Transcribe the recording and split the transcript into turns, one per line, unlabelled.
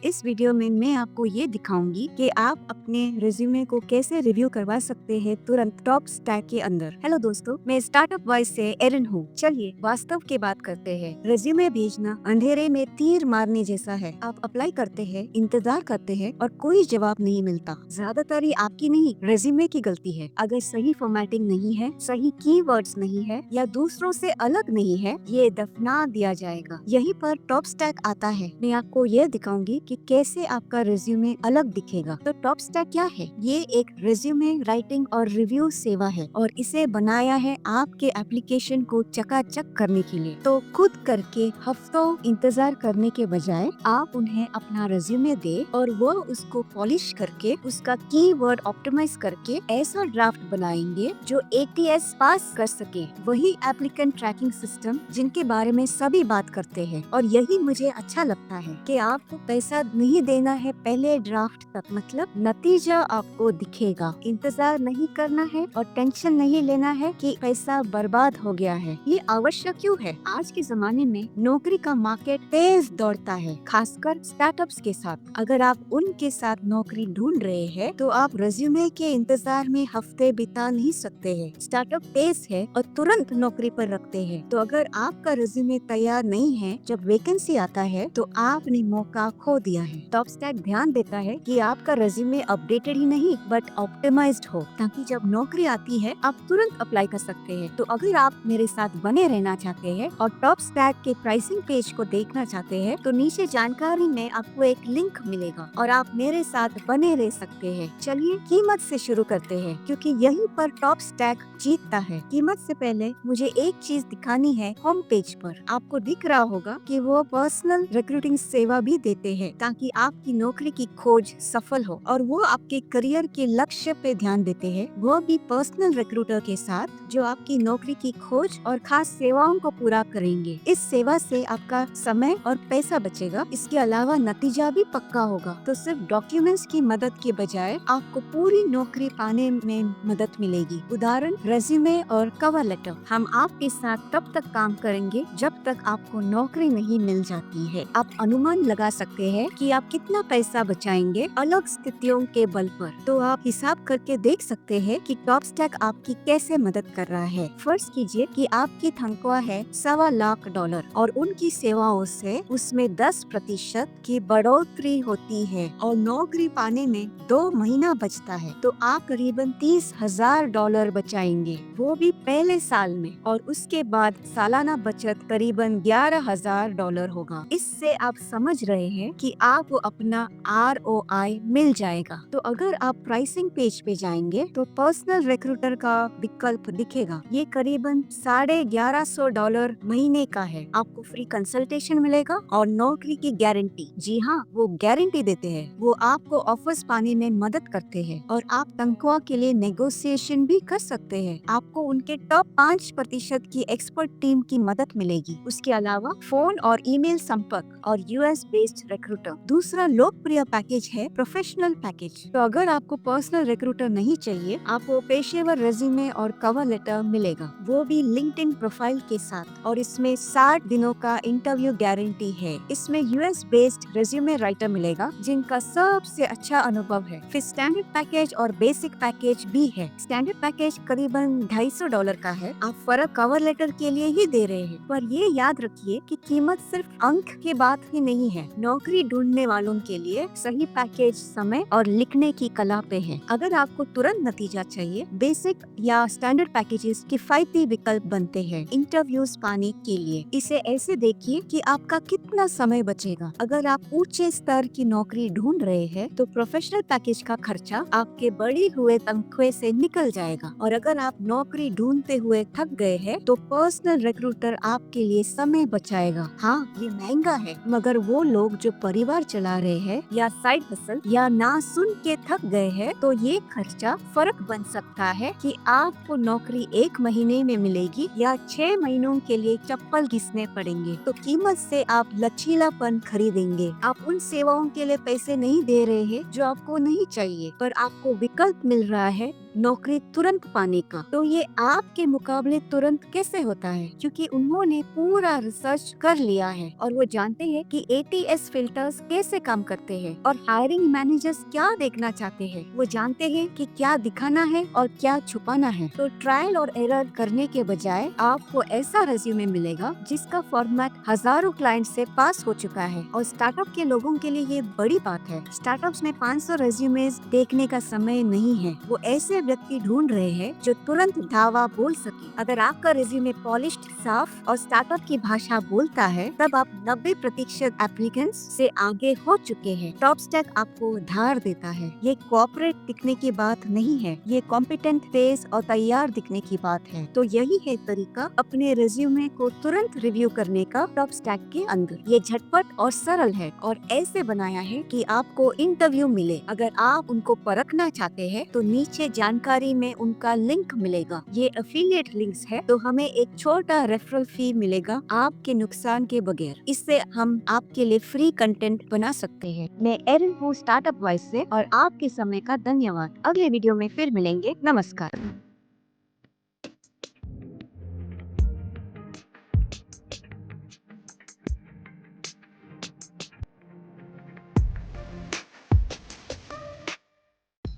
इस वीडियो में मैं आपको ये दिखाऊंगी कि आप अपने रिज्यूमे को कैसे रिव्यू करवा सकते हैं तुरंत टॉप स्टैक के अंदर। हेलो दोस्तों, मैं स्टार्टअप वॉइस से एरन हूँ। चलिए वास्तव की बात करते हैं। रिज्यूमे भेजना अंधेरे में तीर मारने जैसा है। आप अप्लाई करते हैं, इंतजार करते हैं और कोई जवाब नहीं मिलता। ज्यादातर ये आपकी नहीं, रिज्यूमे की गलती है। अगर सही फॉर्मेटिंग नहीं है, सही कीवर्ड्स नहीं है या दूसरों से अलग नहीं है, ये दफना दिया जाएगा। यहीं पर टॉप स्टैक आता है। मैं आपको ये दिखाऊंगी कि कैसे आपका रिज्यूमे अलग दिखेगा। तो टॉप स्टैक क्या है? ये एक रिज्यूमे राइटिंग और रिव्यू सेवा है और इसे बनाया है आपके एप्लीकेशन को चकाचक करने के लिए। तो खुद करके हफ्तों इंतजार करने के बजाय आप उन्हें अपना रिज्यूमे दे और वो उसको पॉलिश करके उसका कीवर्ड ऑप्टिमाइज करके ऐसा ड्राफ्ट बनाएंगे जो ATS पास कर सके। वही एप्लीकेंट ट्रैकिंग सिस्टम जिनके बारे में सभी बात करते हैं। और यही मुझे अच्छा लगता है कि आपको पैसा नहीं देना है पहले ड्राफ्ट तक, मतलब नतीजा आपको दिखेगा। इंतजार नहीं करना है और टेंशन नहीं लेना है कि पैसा बर्बाद हो गया है। ये आवश्यक क्यों है? आज के जमाने में नौकरी का मार्केट तेज दौड़ता है, खासकर स्टार्टअप्स के साथ। अगर आप उनके साथ नौकरी ढूंढ रहे हैं तो आप रिज्यूमे के इंतजार में हफ्ते बिता नहीं सकते हैं। स्टार्टअप तेज है और तुरंत नौकरी पर रखते हैं। तो अगर आपका रिज्यूमे तैयार नहीं है जब वैकेंसी आता है तो आपने मौका खो दिया है। टॉप स्टैक ध्यान देता है कि आपका रिज्यूमे अपडेटेड ही नहीं बट ऑप्टिमाइज्ड हो, ताकि जब नौकरी आती है आप तुरंत अप्लाई कर सकते हैं। तो अगर आप मेरे साथ बने रहना चाहते हैं और टॉप स्टैक के प्राइसिंग पेज को देखना चाहते हैं तो नीचे जानकारी में आपको एक लिंक मिलेगा और आप मेरे साथ बने रह सकते हैं। चलिए कीमत से शुरू करते हैं, क्योंकि यहीं पर टॉप स्टैक जीतता है। कीमत से पहले मुझे एक चीज दिखानी है। होम पेज पर आपको दिख रहा होगा कि वो पर्सनल रिक्रूटिंग सेवा भी देते हैं, ताकि आपकी नौकरी की खोज सफल हो। और वो आपके करियर के लक्ष्य पे ध्यान देते हैं, वो भी पर्सनल रिक्रूटर के साथ, जो आपकी नौकरी की खोज और खास सेवाओं को पूरा करेंगे। इस सेवा से आपका समय और पैसा बचेगा। इसके अलावा नतीजा भी पक्का होगा। तो सिर्फ डॉक्यूमेंट्स की मदद के बजाय आपको पूरी नौकरी पाने में मदद मिलेगी। उदाहरण, रेज्यूमे और कवर लेटर। हम आपके साथ तब तक काम करेंगे जब तक आपको नौकरी नहीं मिल जाती है। आप अनुमान लगा सकते हैं कि आप कितना पैसा बचाएंगे अलग स्थितियों के बल पर। तो आप हिसाब करके देख सकते हैं कि टॉप स्टैक आपकी कैसे मदद कर रहा है। फर्ज कीजिए कि आपकी तनख्वाह है $1.25 और उनकी सेवाओं से उसमें 10% की बढ़ोतरी होती है और नौकरी पाने में 2 महीना बचता है, तो आप करीबन $30,000 बचाएंगे, वो भी पहले साल में। और उसके बाद सालाना बचत करीबन $11,000 होगा। इससे आप समझ रहे हैं कि आपको अपना ROI मिल जाएगा। तो अगर आप प्राइसिंग पेज पे जाएंगे तो पर्सनल रिक्रूटर का विकल्प दिखेगा। ये करीबन $1150 महीने का है। आपको फ्री कंसल्टेशन मिलेगा और नौकरी की गारंटी। जी हाँ, वो गारंटी देते हैं। वो आपको ऑफर्स पाने में मदद करते हैं और आप तनख्वाह के लिए नेगोशिएशन भी कर सकते हैं। आपको उनके टॉप 5% की एक्सपर्ट टीम की मदद मिलेगी। उसके अलावा फोन और ईमेल संपर्क और US बेस्ड रिक्रूटर। दूसरा लोकप्रिय पैकेज है प्रोफेशनल पैकेज। तो अगर आपको पर्सनल रिक्रूटर नहीं चाहिए, आपको पेशेवर रेज्यूमे और कवर लेटर मिलेगा, वो भी लिंक्डइन प्रोफाइल के साथ। और इसमें 60 दिनों का इंटरव्यू गारंटी है। इसमें US बेस्ड रेज्यूमे राइटर मिलेगा जिनका सबसे अच्छा अनुभव है। फिर स्टैंडर्ड पैकेज और बेसिक पैकेज भी है। स्टैंडर्ड पैकेज करीबन $250 का है। आप फर्क कवर लेटर के लिए ही दे रहे हैं। पर ये याद रखिए कि कीमत सिर्फ अंक की बात ही नहीं है। नौकरी ढूंढने वालों के लिए सही पैकेज समय और लिखने की कला पे है। अगर आपको तुरंत नतीजा चाहिए, बेसिक या स्टैंडर्ड पैकेजेस किफायती विकल्प बनते हैं इंटरव्यूज पाने के लिए। इसे ऐसे देखिए कि आपका कितना समय बचेगा। अगर आप ऊंचे स्तर की नौकरी ढूंढ रहे हैं तो प्रोफेशनल पैकेज का खर्चा आपके बढ़े हुए तनख्वाह से निकल जाएगा। और अगर आप नौकरी ढूंढते हुए थक गए हैं तो पर्सनल रिक्रूटर आपके लिए समय बचाएगा। हाँ, ये महंगा है, मगर वो लोग जो परिवार चला रहे हैं या साइड हसल या ना सुन के थक गए हैं, तो ये खर्चा फर्क बन सकता है कि आपको नौकरी 1 महीने में मिलेगी या 6 महीनों के लिए चप्पल घिसने पड़ेंगे। तो कीमत से आप लचीलापन खरीदेंगे। आप उन सेवाओं के लिए पैसे नहीं दे रहे हैं जो आपको नहीं चाहिए, पर आपको विकल्प मिल रहा है नौकरी तुरंत पाने का। तो ये आपके मुकाबले तुरंत कैसे होता है? क्योंकि उन्होंने पूरा रिसर्च कर लिया है और वो जानते हैं कि ATS फिल्टर्स कैसे काम करते हैं और हायरिंग मैनेजर्स क्या देखना चाहते हैं। वो जानते हैं कि क्या दिखाना है और क्या छुपाना है। तो ट्रायल और एरर करने के बजाय आपको ऐसा रेज्यूमे मिलेगा जिसका फॉर्मेट हजारों क्लाइंट से पास हो चुका है। और स्टार्टअप के लोगों के लिए ये बड़ी बात है। स्टार्टअप्स में 500 रेज्यूमेज देखने का समय नहीं है। वो ऐसे व्यक्ति ढूंढ रहे हैं जो तुरंत दावा बोल सके। अगर आपका रेज्यूमे पॉलिश्ड, साफ और स्टार्टअप की भाषा बोलता है, तब आप 90% एप्लीकेंट्स से आगे हो चुके हैं। टॉपस्टैक आपको उधार देता है। ये कॉर्पोरेट दिखने की बात नहीं है, ये कॉम्पिटेंट, तेज और तैयार दिखने की बात है। तो यही है तरीका अपने रेज्यूमे को तुरंत रिव्यू करने का टॉपस्टैक के अंदर। ये झटपट और सरल है और ऐसे बनाया है कि आपको इंटरव्यू मिले। अगर आप उनको परखना चाहते हैं तो नीचे जानकारी में उनका लिंक मिलेगा। ये एफिलिएट लिंक्स है, तो हमें एक छोटा रेफरल फी मिलेगा आपके नुकसान के बगैर। इससे हम आपके लिए फ्री कंटेंट बना सकते हैं। मैं एरिन हूँ स्टार्टअप वॉइस से और आपके समय का धन्यवाद। अगले वीडियो में फिर मिलेंगे। नमस्कार।